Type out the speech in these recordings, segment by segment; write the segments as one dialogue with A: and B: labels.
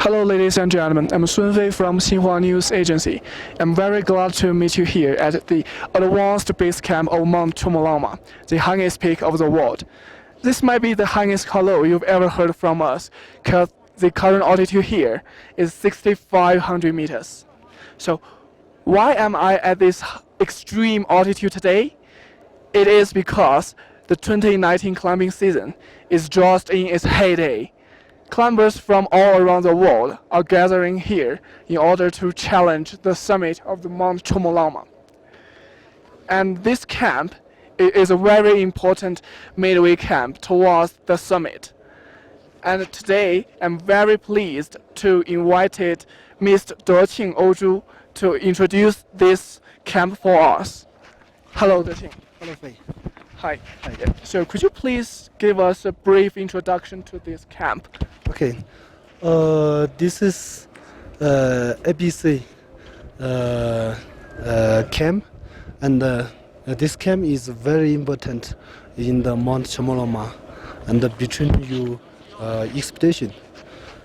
A: Hello, ladies and gentlemen. I'm Sun Fei from Xinhua News Agency. I'm very glad to meet you here at the advanced base camp of Mount Qomolangma, the highest peak of the world. This might be the highest hello you've ever heard from us, because the current altitude here is 6,500 meters. So, why am I at this extreme altitude today? It is because the 2019 climbing season is just in its heyday. Climbers from all around the world are gathering here in order to challenge the summit of the Mount Qomolangma. And this camp is a very important midway camp towards the summit. And today, I'm very pleased to invite Mr. Deqing Ouzhu to introduce this camp for us. Hello, Deqing.
B: Hello, Fei.
A: Hi.
B: Hi.
A: So could you please give us a brief introduction to this camp?
B: Okay. This is ABC camp, and this camp is very important in the Mount Qomolangma and between you expedition.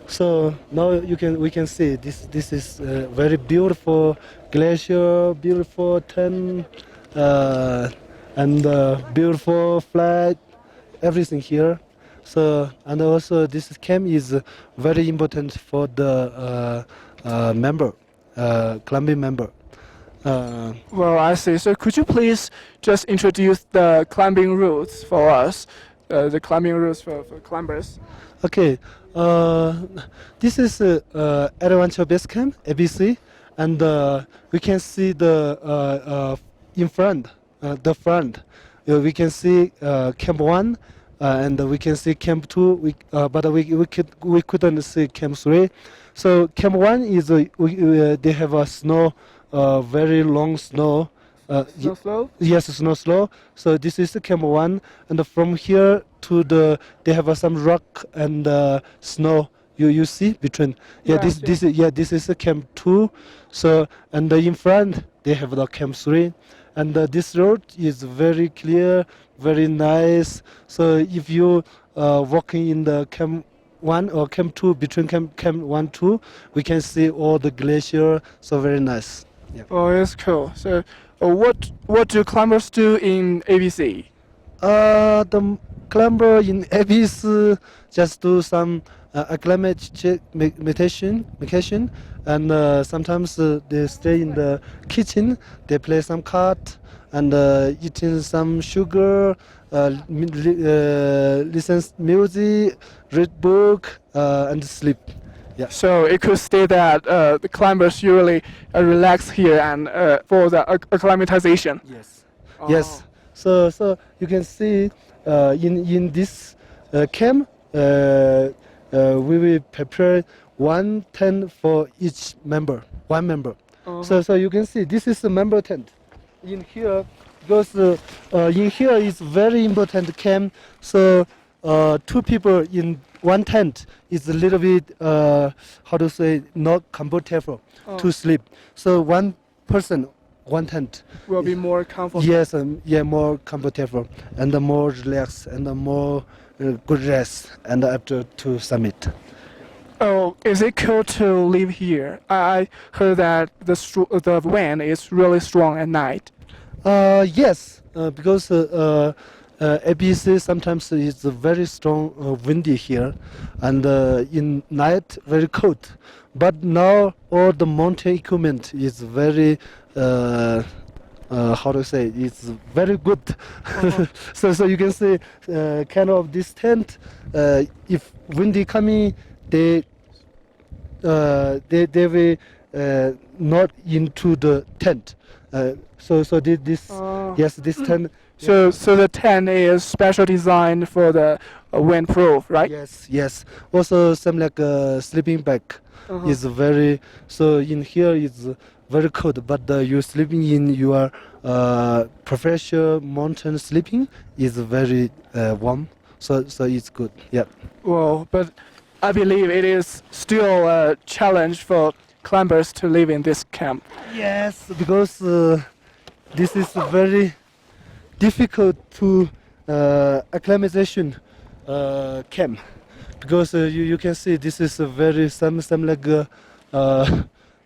B: So now we can see this is very beautiful glacier, beautiful tent, and beautiful flag, everything here. So and also this camp is very important for the climbing member.
A: Well, I see. So could you please just introduce the climbing routes for us, the climbing routes for climbers?
B: Okay, this is Adventure Base Camp, ABC, and we can see the in front, the front. We can see Camp 1, and we can see Camp 2. But we couldn't see Camp 3. So Camp 1 is they have a snow, very long snow.
A: Snow slope?
B: Yes, snow slope. So this is Camp 1, and from here to they have some rock and snow. You see between. This is Camp 2. So and in front they have the Camp 3, and this road is very clear, very nice. So if you walking in the Camp 1 or Camp 2, between Camp 1 2, we can see all the glacier. So very nice. Yeah.
A: Oh, it's cool. So what do climbers do in ABC?
B: The climber in ABC just do some acclimatic meditation, and sometimes they stay in the kitchen. They play some card and eating some sugar, listen music, read book, and sleep. Yeah.
A: So it could say that the climbers usually relax here and for the acclimatization.
B: Yes.
A: Oh.
B: Yes. So you can see in this camp we will prepare one tent for each member, one member.
A: Uh-huh.
B: So you can see this is a member tent. In here, because in here is very important camp. So 2 people in one tent is a little bit not comfortable to sleep. So 1 person, 1 tent
A: Will be more comfortable.
B: Yes, more comfortable and more relaxed and more good rest and after to summit.
A: Oh, is it cool to live here? I heard that the wind is really strong at night.
B: Yes, because ABC sometimes is very strong windy here, and in night very cold. But now all the mountain equipment is very it's very good.
A: Uh-huh.
B: So you can see kind of this tent. If windy coming, they will not into the tent. This tent.
A: So the tent is special designed for the windproof, right?
B: Yes. Also, some like sleeping bag is very. So in here is very cold, but you sleeping in your professional mountain sleeping is very warm. So it's good. Yeah.
A: Well, but I believe it is still a challenge for climbers to live in this camp.
B: Yes, because this is very difficult to acclimatization camp. because you can see this is a very some like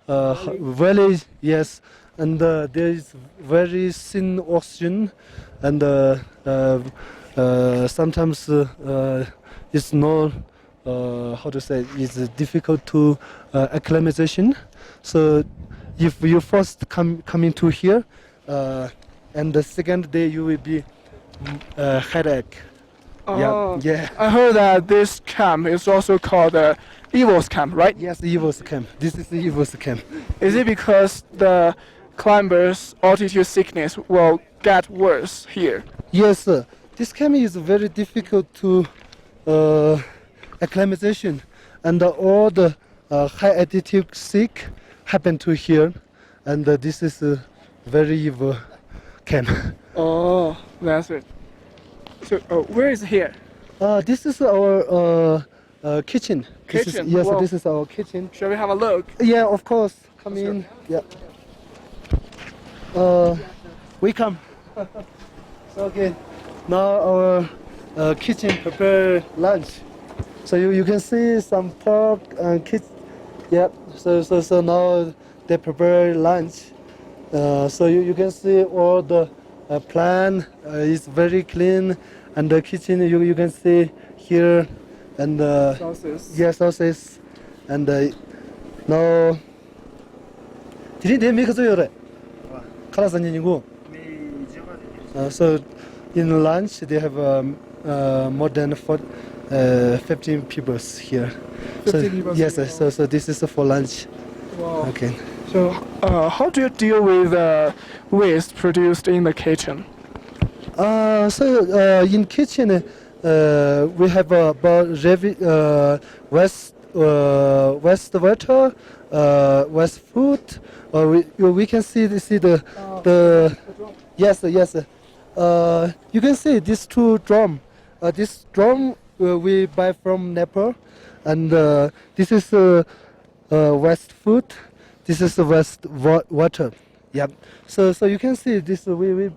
B: valley, yes, and there is very thin oxygen, and sometimes it's not how to say, it's difficult to acclimatization. So if you first come into here, and the second day you will be headache.
A: Oh,
B: Yeah.
A: I heard that this camp is also called the Evil's Camp, right?
B: Yes, the Evil's camp. This is the Evil's camp.
A: Is it because the climbers' altitude sickness will get worse here?
B: Yes, sir. This camp is very difficult to acclimatization, and all the high altitude sick happen to here, and this is a very evil camp.
A: Oh, that's it. So, where is here?
B: This is our kitchen.
A: Kitchen?
B: Yes,
A: Wow.
B: this is our kitchen.
A: Shall we have a look?
B: Yeah, of course. Come in. Yeah. We come. So okay. Now our kitchen prepare lunch. So you can see some pork and kids. Yeah. So now they prepare lunch. So you can see all the plan is very clean, and the kitchen you can see here, and
A: Sauces.
B: yeah, sauces, and now did they make it? So in lunch they have more than 15 people here.
A: 15 people.
B: Yes, so this is for lunch.
A: Wow.
B: Okay.
A: So, how do you deal with waste produced in the kitchen?
B: So in kitchen we have about waste water, waste food. We can see the yes. You can see these two drum. This drum we buy from Nepal, and this is waste food. This is the waste water. Yeah. So you can see this we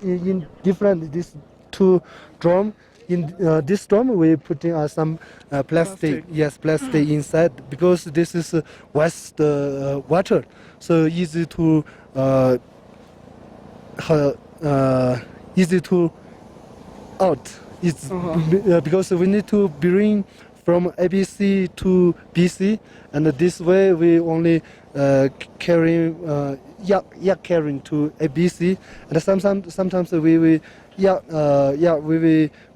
B: in different these two drum. In this drum we putting some plastic. Yes, plastic inside, because this is waste water. So easy to easy to out. It's because we need to bring from ABC to BC, and this way we only carrying carrying to ABC, and sometimes we will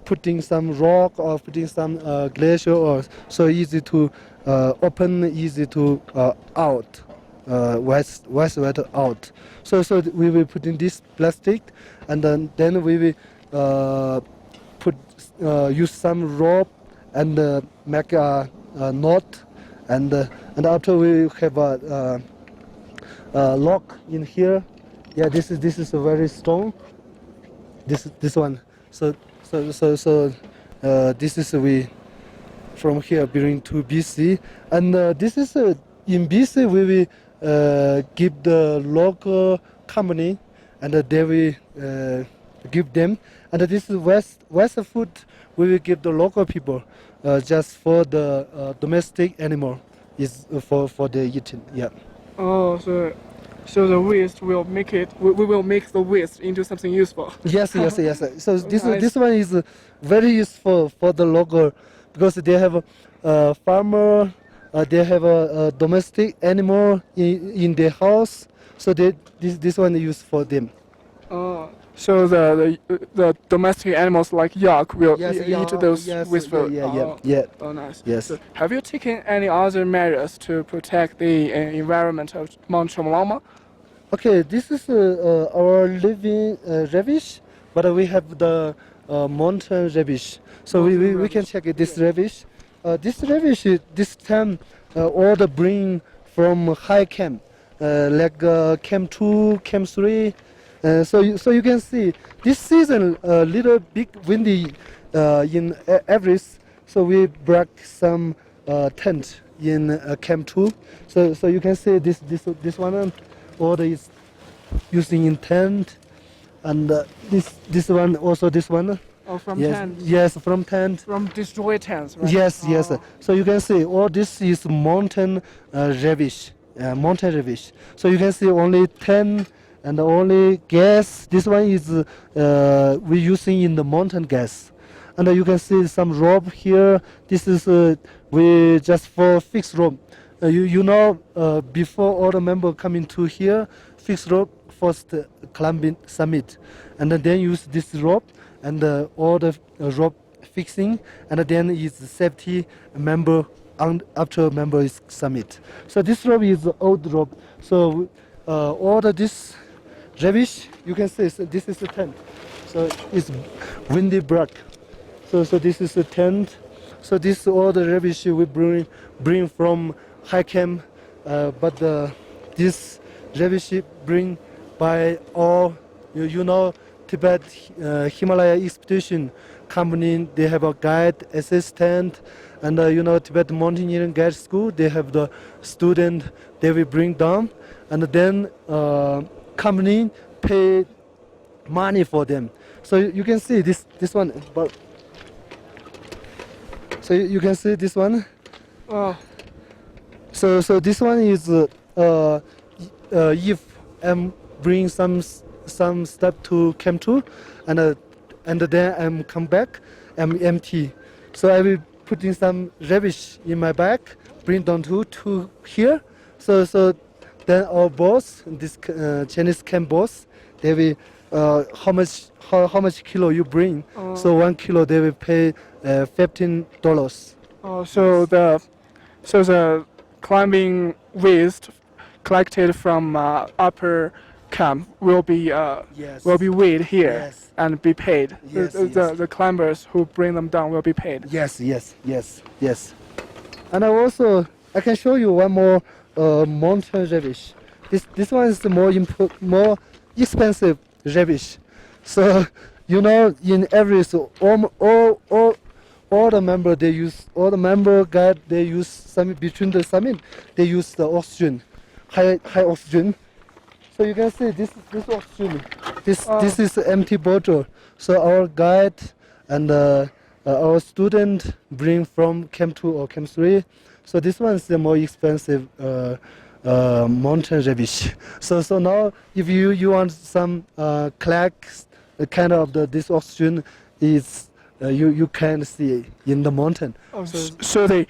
B: putting some rock or putting some glacier, or so easy to open, easy to out waste water out. So we will put in this plastic, and then we will use some rope and make a knot, and after we have a lock in here. Yeah, this is a very strong. This one. So this is we from here bring to BC, and this is in BC we will give the local company, and they will give them, and this is west food we will give the local people, just for the domestic animal is for the eating. Yeah.
A: Oh, so the waste will make it. We will make the waste into something useful.
B: Yes. So this
A: Nice.
B: one is very useful for the local, because they have a farmer, they have a domestic animal in their house. So this one is used for them.
A: Oh, so the domestic animals like yak will eat those
B: yes,
A: waste food.
B: Yeah.
A: Oh, nice.
B: Yes.
A: So have you taken any other measures to protect the environment of Mount Qomolangma?
B: Okay, this is our living rubbish, but we have the mountain rubbish. So we can check it. This rubbish, this time all the bring from high camp, like camp 2, camp 3. So you can see this season a little big windy in Everest. So we brought some tent in camp 2. So you can see this one. Order is using in tent, and this one also, this one
A: Oh, from
B: yes,
A: tent.
B: yes, from tent.
A: From destroyed tents, right?
B: Yes, yes.
A: Oh.
B: So you can see all this is mountain rubbish, mountain rubbish. So you can see only 10 and only gas. This one is we using in the mountain gas. And you can see some rope here. This is we just for fixed rope. You know before all the member coming to here, fixed rope first climbing summit, and then use this rope and all the rope fixing, and then is safety member after member is summit. So this rope is old rope. So all this rubbish you can see. So this is the tent. So it's windy black. So this is the tent. So this all the rubbish we bring from high camp, but this rubbish bring by all you know Tibet Himalaya expedition company. They have a guide assistant, and you know Tibet mountaineering guide school. They have the student they will bring down, and then company pay money for them. So you can see this one, but so you can see this one.
A: Oh.
B: So this one is if I'm bring some stuff to Camp 2 and then I'm come back, I'm empty. So I will put in some rubbish in my bag, bring down to here. So then our boss, this Chinese camp boss, they will how much kilo you bring. So 1 kilo they will pay $15.
A: Oh, so the climbing waste collected from upper camp will be
B: Yes.
A: weighed here
B: Yes.
A: and be paid.
B: Yes,
A: The climbers who bring them down will be paid.
B: Yes. And I can show you one more mountain rubbish. This one is the more expensive rubbish. So you know in Everest all the member they use guide they use summit between the summit they use the oxygen, high oxygen. So you can see this oxygen. This is an empty bottle. So our guide and our student bring from Camp 2 or Camp 3. So this one is the more expensive mountain rubbish. So now if you want some collect kind of this oxygen is you can see in the mountain.
A: Oh, so the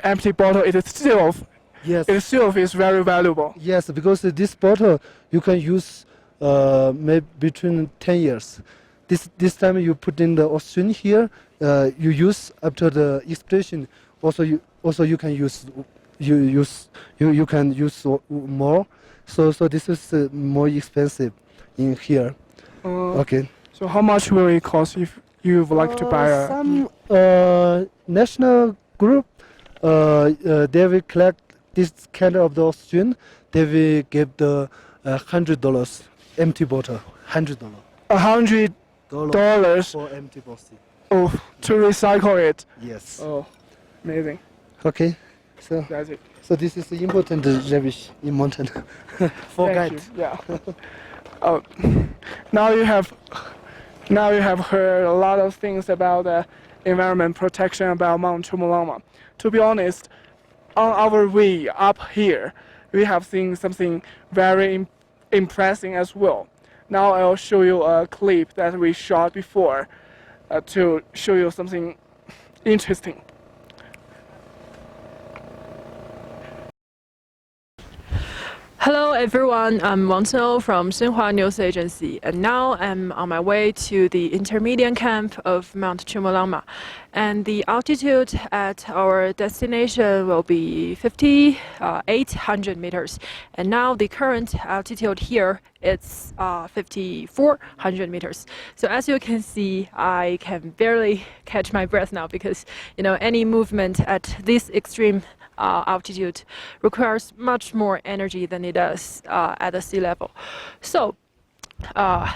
A: empty bottle itself
B: Yes.
A: itself is very valuable.
B: Yes, because this bottle you can use maybe between 10 years. This time you put in the oxygen here, you use after the expedition. Also you can use you can use more. So this is more expensive in here. Okay.
A: So how much will it cost if you would like to buy a?
B: Some national group they will collect this kind of the oxygen. They will give the $100 empty bottle. $100
A: $100
B: for empty bottle.
A: oh, to recycle it.
B: Yes.
A: Oh, amazing.
B: Okay. So
A: That's it.
B: this is the important rubbish in mountain for
A: Thank
B: guide.
A: you. Yeah. Oh, now you have heard a lot of things about environment protection about Mount Qomolangma. To be honest, on our way up here, we have seen something very impressive as well. Now I'll show you a clip that we shot before to show you something interesting.
C: Hello everyone, I'm Wang Tao from Xinhua News Agency, and now I'm on my way to the intermediate camp of Mount Qomolangma. And the altitude at our destination will be 5,800 meters. And now the current altitude here is 5,400 meters. So as you can see, I can barely catch my breath now because any movement at this extreme altitude requires much more energy than it does at the sea level. So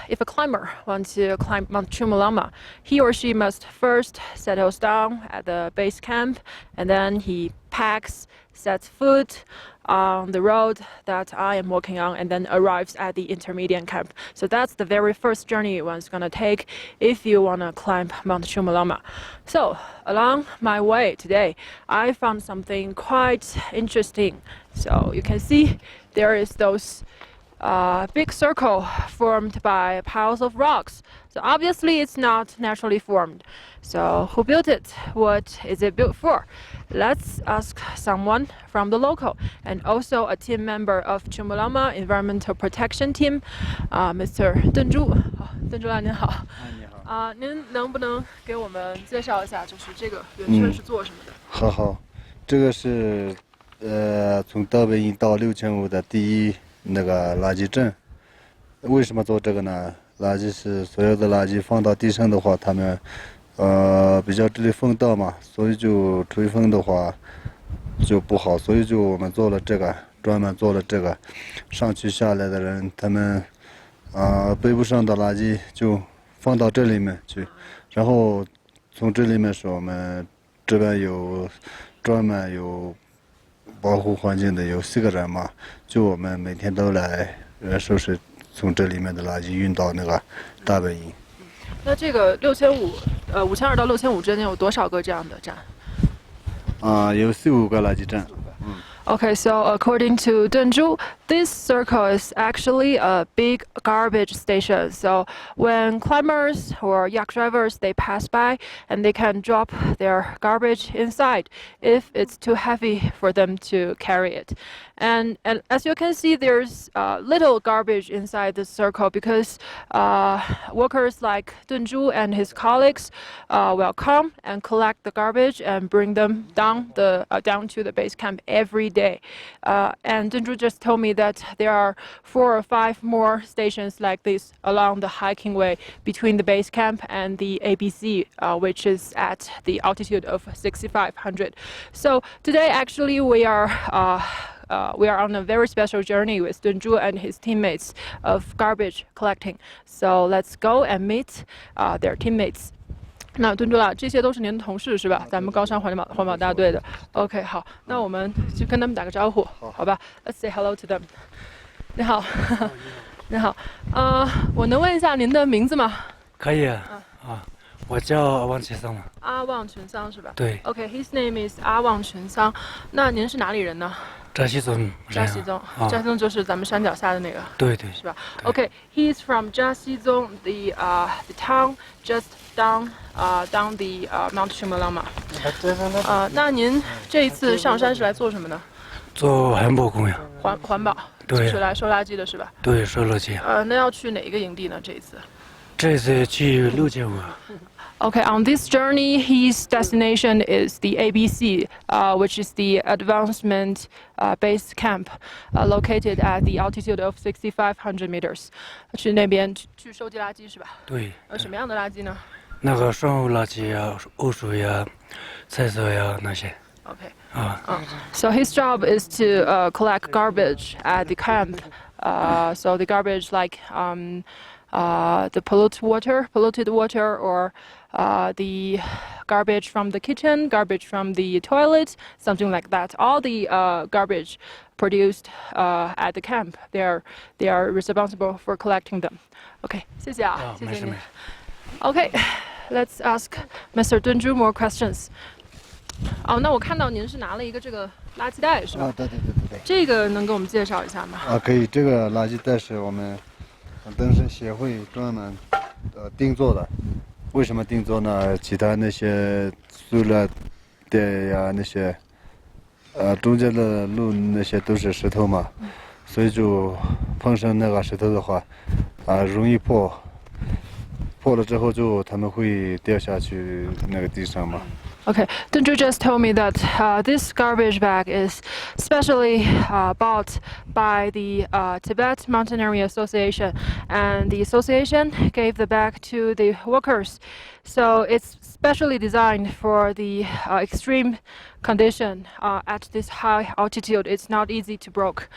C: if a climber wants to climb Mount Qomolangma, he or she must first settle down at the base camp, and then he packs sets foot on the road that I am walking on and then arrives at the intermediate camp. So that's the very first journey one's gonna take if you wanna climb Mount Qomolangma. So along my way today, I found something quite interesting. So you can see there is those big circle formed by piles of rocks. So obviously it's not naturally formed. So who built it? What is it built for? Let's ask someone from the local and also a team member of Qomolangma Environmental Protection Team, Mr. 邓珠。好，邓珠您好。
D: 你好。
C: 您能不能给我们介绍一下，就是这个圆圈是做什么的？
D: 好，这个是从大本营到6500的第一那个垃圾站。为什么做这个呢？垃圾是所有的垃圾放到地上的话，它们比较这里风大嘛，所以就吹风的话就不好，所以就我们做了这个，专门做了这个。上去下来的人，他们背不上的垃圾就放到这里面去，然后从这里面是我们这边有专门有保护环境的有4个人嘛，就我们每天都来收拾从这里面的垃圾运到那个大本营。
C: 那这个5200到6500之间有多少个这样的站？
D: 有4-5个垃圾站。
C: Okay, so according to Denzhu, this circle is actually a big garbage station. So when climbers or yak drivers, they pass by and they can drop their garbage inside if it's too heavy for them to carry it. And as you can see, there's little garbage inside the circle because workers like Denzhu and his colleagues will come and collect the garbage and bring them down to the base camp every day. And Denzhu just told me that there are 4 or 5 more stations like this along the hiking way between the base camp and the ABC, which is at the altitude of 6,500. So today, actually, we are on a very special journey with Denzhu and his teammates of garbage collecting. So let's go and meet their teammates. 那敦珠啊，这些都是您的同事是吧？咱们高山环保大队的。OK， 好，那我们就跟他们打个招呼，好吧 ？Let's say hello to them。你好，你好，我能问一下您的名字吗？
E: 可以啊，我叫阿旺群桑。
C: 阿旺群桑是吧？
E: 对。
C: OK，his name is 阿旺群桑。那您是哪里人呢？
E: 扎西宗。
C: 扎西宗，扎西宗就是咱们山脚下的那个。
E: 对，
C: 是吧 ？OK，he is from 扎西宗，the town just down the Mount Qomolangma。那您这一次上山是来做什么呢？
E: 做环保工呀。
C: 环保。
E: 对。
C: 是来收垃圾的是吧？
E: 对，收垃圾。
C: 那要去哪一个营地呢？这一次？
E: 这次去6500。
C: Okay, on this journey, his destination is the ABC, which is the advancement base camp, located at the altitude of 6,500 meters. 去那边去收集垃圾是吧？
E: 对。
C: 什么样的垃圾呢？
E: 那个生物垃圾呀、污水呀、菜色呀那些。
C: Okay. So his job is to collect garbage at the camp. So the garbage like the polluted water, or the garbage from the kitchen, garbage from the toilet, something like that. All the garbage produced at the camp, they are responsible for collecting them. Okay, 谢谢啊，谢谢您。Okay, let's ask Mr. Denzhu more questions. 那我看到您是拿了一个这个垃圾袋是吧？
D: 对。
C: 这个能给我们介绍一下吗？
D: 可以，这个垃圾袋是我们登山协会专门定做的。为什么定做呢？其他那些塑料袋呀，那些中间的路那些都是石头嘛，所以就碰上那个石头的话，容易破了之后就他们会掉下去那个地上嘛。
C: Okay, Denzhu just told me that this garbage bag is specially bought by the Tibet Mountaineering Association, and the association gave the bag to the workers. So it's specially designed for the extreme condition at this high altitude. It's not easy to break.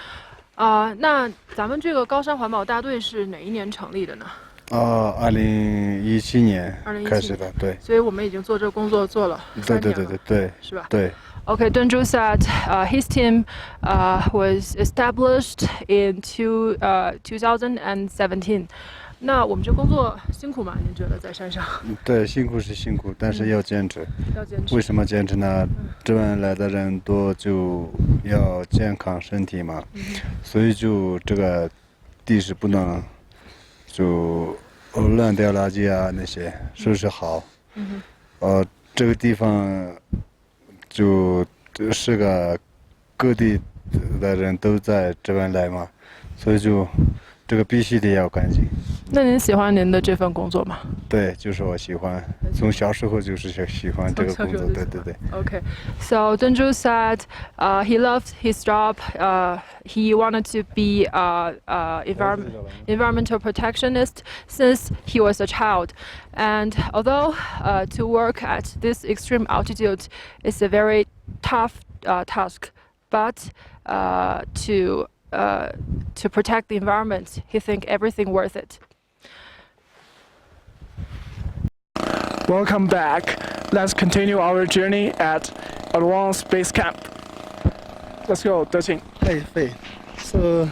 C: 那咱们这个高山环保大队是哪一年成立的呢
D: 2017年开始的，对。
C: 所以我们已经做这个工作做了3年了。
D: 对，
C: 是吧？
D: 对。
C: Okay, Dunzhu said his team was established in 2017. 那我们这工作辛苦吗？您觉得在山上？
D: 对，辛苦是辛苦，但是要坚持。
C: 要坚持。
D: 为什么坚持呢？这边来的人多，就要健康身体嘛，所以就这个地势不能就乱掉垃圾啊那些，收拾好。这个地方就是个各地的人都在这边来嘛，所以就这个必须得要干净。
C: 那您喜欢您的这份工作吗？
D: 对，就是我喜欢，从小时候就是喜欢这个工作，对对对。
C: Okay, so Dunzhu said he loved his job. He wanted to be environmental protectionist since he was a child. And although to work at this extreme altitude is a very tough task, but to protect the environment, he think everything worth it.
A: Welcome back. Let's continue our journey at Advanced Base Camp. Let's go, Deqing.
B: Hey. So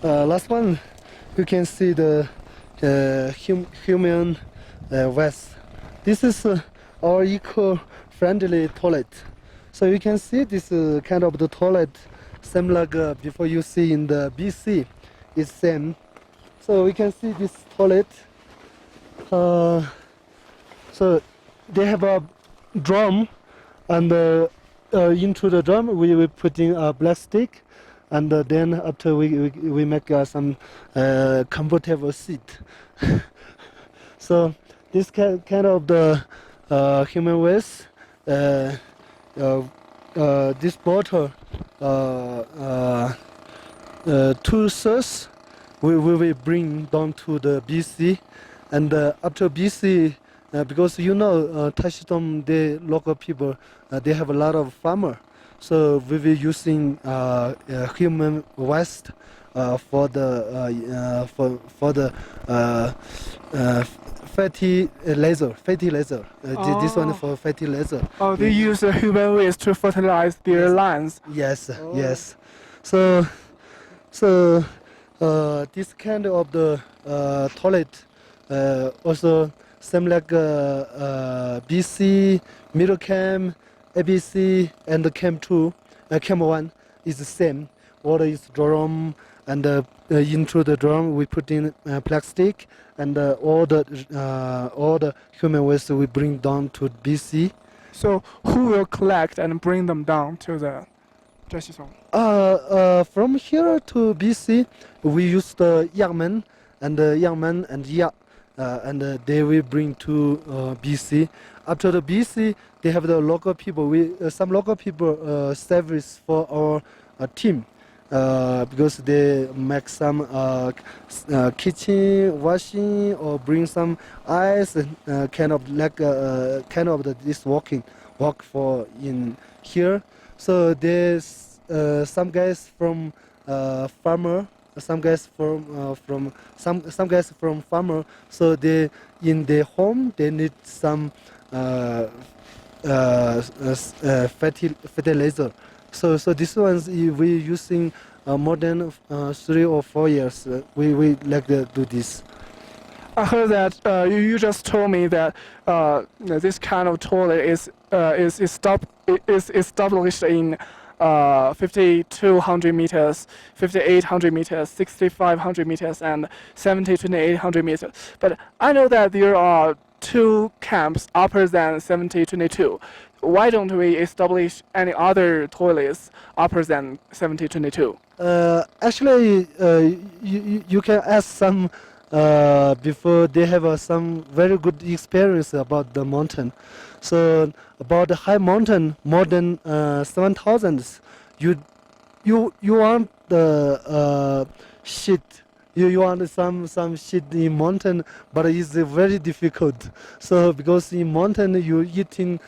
B: last one, you can see the human waste. This is our eco-friendly toilet. So you can see this kind of the toilet, same like before you see in the BC, is same. So we can see this toilet. So they have a drum, and into the drum we will put in a black stick, and then after we make some comfortable seat. So this kind of the human waste, this bottle, 2/3 we will bring down to the BC, and after BC. Because Tashitom, the local people, they have a lot of farmer, so we will using human waste for the fatty laser. This one for fatty laser.
A: Oh, they use human waste to fertilize their lands.
B: Yes. So this kind of the toilet also. Same like BC, middle camp, ABC, and the camp 2, camp 1 is the same. Water is drum, and into the drum we put in plastic, and all the human waste we bring down to BC.
A: So who will collect and bring them down to the Zheshizong?
B: From here to BC, we use the Yangmen and Ya. And they will bring to BC. After the BC, they have the local people. Some local people service for our team because they make some kitchen washing or bring some ice, kind of like this walk for in here. So there's some guys from farmer. Some guys from farmer, so they in their home they need some fertilizer. So this ones we using more than 3 or 4 years. We like to do this.
A: I heard that you just told me that this kind of toilet is established in 5,200 meters, 5,800 meters, 6,500 meters, and 7,800 meters. But I know that there are 2 camps upper than 7,22. Why don't we establish any other toilets upper than 7,22?
B: Actually, you can ask some before they have some very good experience about the mountain. So about the high mountain, more than 7,000, you want the shit. You want some shit in mountain, but it's very difficult. So because in mountain you eating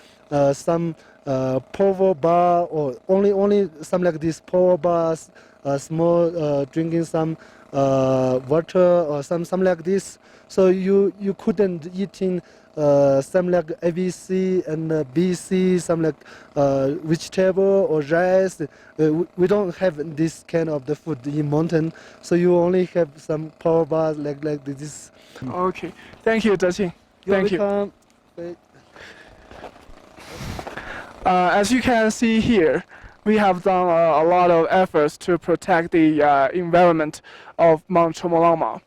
B: some power bar or only some like this power bars, small drinking some water or some like this. So you couldn't eating some like ABC and BC, some like vegetable or rice. We don't have this kind of the food in mountain, so you only have some power bars like this.
A: Okay, thank you, Zhexing. Thank you.
B: Welcome.
A: As you can see here, we have done a lot of efforts to protect the environment of Mount Qomolangma.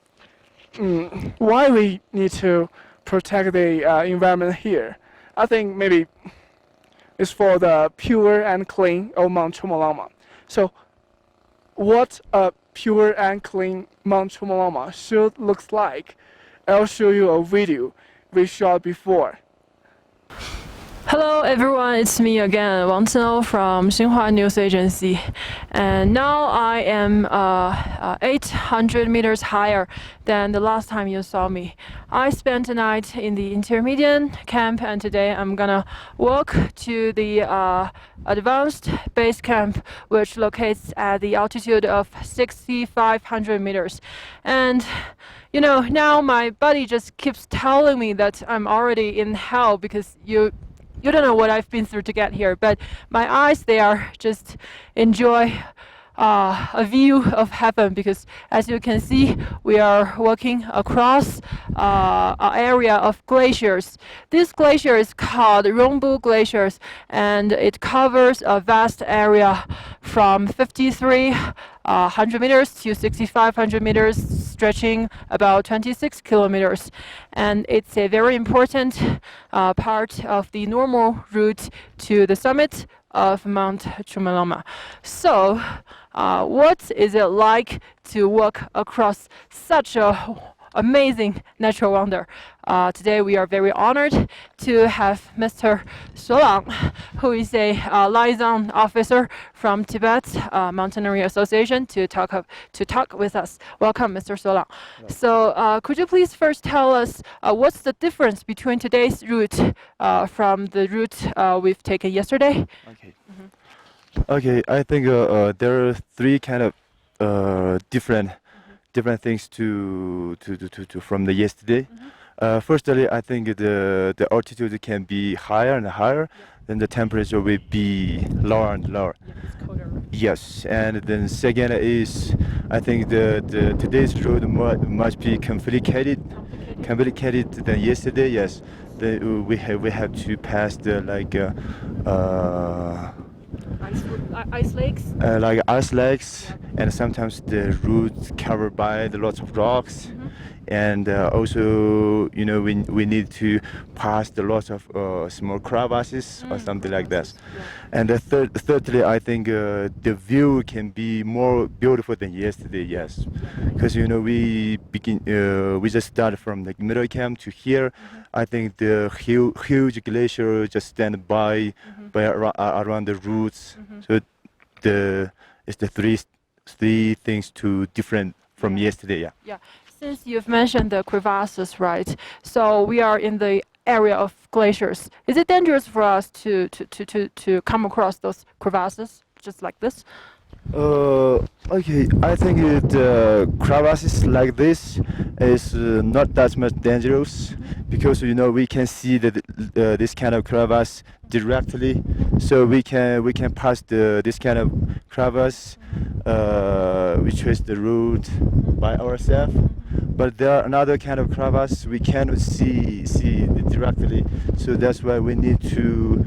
A: Why we need to protect the environment here? I think maybe it's for the pure and clean of Mount Qomolangma. So, what a pure and clean Mount Qomolangma should look like, I'll show you a video we shot before.
C: Hello everyone, it's me again, Wang Zhou from Xinhua News Agency. And now I am 800 meters higher than the last time you saw me. I spent the night in the intermediate camp, and today I'm gonna walk to the advanced base camp, which locates at the altitude of 6,500 meters. And you know, now my body just keeps telling me that I'm already in hell because you don't know what I've been through to get here, but my eyes, they are just enjoy a view of heaven, because as you can see, we are walking across an area of glaciers. This glacier is called Rongbu Glaciers, and it covers a vast area from 5,300 meters to 6,500 meters, stretching about 26 kilometers. And it's a very important part of the normal route to the summit of Mount Qomolangma. So, what is it like to walk across such a amazing natural wonder? Today we are very honored to have Mr. Solang, who is a liaison officer from Tibet Mountaineering Association, to talk with us. Welcome, Mr. Solang. So, could you please first tell us what's the difference between today's route from the route we've taken yesterday?
F: Okay. Okay, I think there are three kind of different things to from the yesterday. Firstly, I think the altitude can be higher and higher, then the temperature will be lower and lower. Yes, and then second is, I think the today's road must be complicated than yesterday. Yes, we have to pass the
C: Ice lakes?
F: Like ice lakes, and sometimes the route covered by the lots of rocks, and also, you know, we need to pass the lots of small crevasses or something like that. And thirdly, I think the view can be more beautiful than yesterday. Yes, because you know we just started from the middle camp to here. I think the huge glacier just stand by around the routes. So it's the three things too different from yesterday.
C: Yeah. Since you've mentioned the crevasses, right? So we are in the area of glaciers. Is it dangerous for us to come across those crevasses just like this?
F: Okay, I think the crevasses like this is not that much dangerous, because you know we can see that this kind of crevasse directly, so we can pass this kind of crevasse. We trace the route by ourselves, but there are another kind of crevasse we cannot see directly. So that's why we need to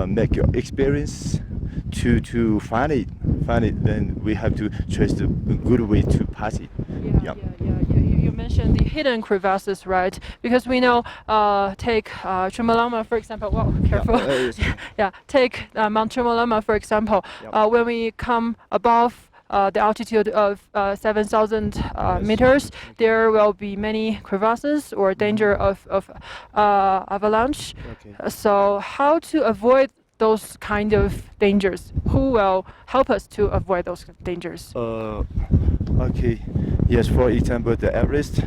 F: make your experience to find it. Then we have to trace the good way to pass it.
C: Yeah. You mentioned the hidden crevasses, right? Because we know, take Qomolangma for example. Whoa, careful. Yeah, take Mount Qomolangma for example. When we come above the altitude of 7,000 meters, there will be many crevasses or danger of avalanche. So how to avoid those kind of dangers? Who will help us to avoid those dangers?
F: Okay. Yes, for example, the Everest.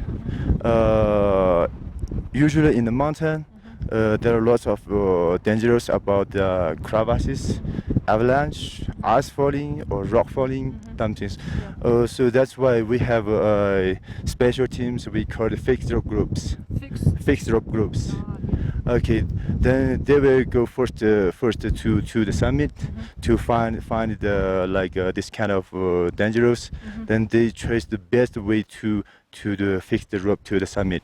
F: Usually in the mountain, there are lots of dangers about crevasses, avalanche, ice falling, or rock falling, something. So that's why we have special teams we call the fixed rope groups. Fixed rope groups. Okay, then they will go first to the summit to find the this kind of dangerous. Then they trace the best way to the fix the rope to the summit.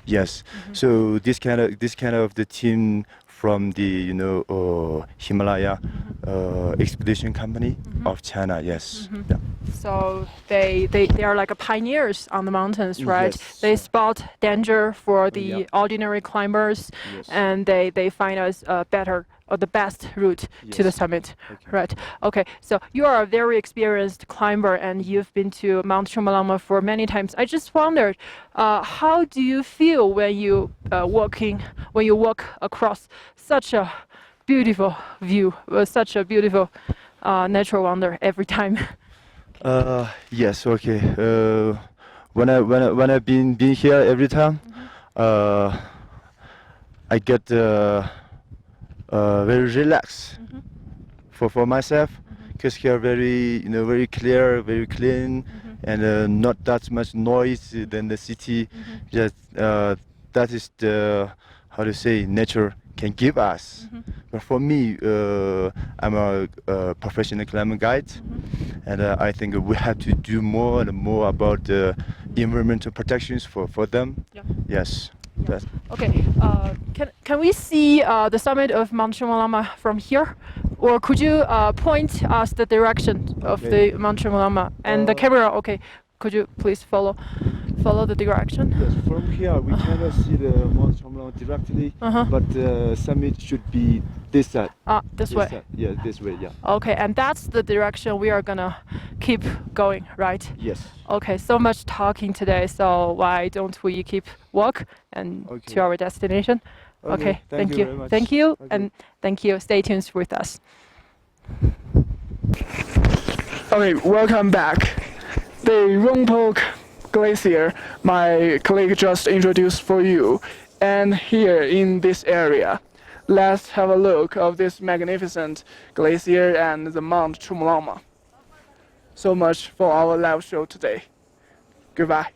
F: Yes. So this kind of the team from the Himalaya expedition company of China. Yes. Yeah.
C: So they are like a pioneers on the mountains, right?
F: Yes.
C: They spot danger for the
F: Yeah.
C: ordinary climbers,
F: Yes.
C: and they find us better or the best route to the
F: Yes.
C: summit,
F: Okay.
C: right? Okay, so you are a very experienced climber, and you've been to Mount Qomolangma for many times. I just wondered, how do you feel when you walk across such a beautiful view, such a beautiful natural wonder every time?
F: Yes. Okay. When I've been here every time, I get very relaxed for myself, because here very clear, very clean, and not that much noise than the city. Just that is the how to say nature can give us. But for me, I'm a professional climber guide, and I think we have to do more and more about the environmental protections for them.
C: Yeah.
F: Yes. That's,
C: Okay, can we see the summit of Mount Qomolangma from here? Or could you point us the direction of
F: Okay.
C: the Mount Qomolangma? And the camera, okay, could you please follow the direction?
F: Yes, from here we cannot see the Mount Qomolangma directly, but the summit should be this side.
C: This way.
F: Side. Yeah, this way. Yeah.
C: Okay, and that's the direction we are gonna keep going, right?
F: Yes.
C: Okay, so much talking today, so why don't we keep walk and
F: Okay.
C: to our destination? Okay,
F: thank you very much.
C: Thank you,
F: Okay.
C: and thank you. Stay tuned with us.
A: Okay, welcome back. The Rongpok Glacier, my colleague just introduced for you, and here in this area. Let's have a look of this magnificent glacier and the Mount Qomolangma. So much for our live show today. Goodbye.